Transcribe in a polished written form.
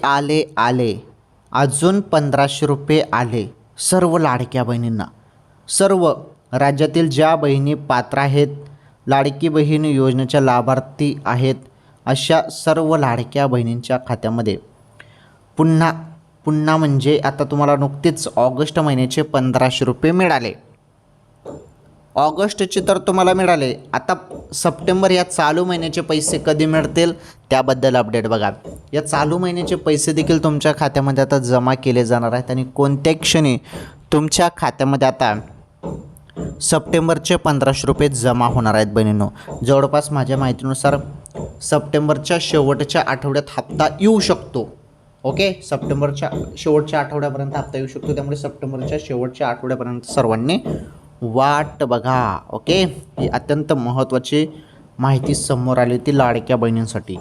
आले आले अजून 1500 आले सर्व लाडक्या बहिणींना. सर्व राज्यातील ज्या बहिणी पात्र आहेत, लाडकी बहीण योजनेच्या लाभार्थी आहेत, अशा सर्व लाडक्या बहिणींच्या खात्यामध्ये पुन्हा पुन्हा म्हणजे आता तुम्हाला नुकतेच ऑगस्ट महिन्याचे 1500 मिळाले. ऑगस्टचे तर तुम्हाला मिळाले. आता सप्टेंबर या चालू महिन्याचे पैसे कधी मिळतील त्याबद्दल अपडेट बघा. या चालू महिन्याचे पैसे देखील तुमच्या खात्यामध्ये आता जमा केले जाणार आहेत आणि कोणत्या क्षणी तुमच्या खात्यामध्ये आता सप्टेंबरचे 1500 जमा होणार आहेत बहिणींनो. जवळपास माझ्या माहितीनुसार सप्टेंबरच्या शेवटच्या आठवड्यात हप्ता येऊ शकतो. ओके, सप्टेंबरच्या शेवटच्या आठवड्यापर्यंत हप्ता येऊ शकतो. त्यामुळे सप्टेंबरच्या शेवटच्या आठवड्यापर्यंत सर्वांनी वाट बघा. ओके, ही अत्यंत महत्त्वाची माहिती समोर आली ती लाडक्या बहिणींसाठी.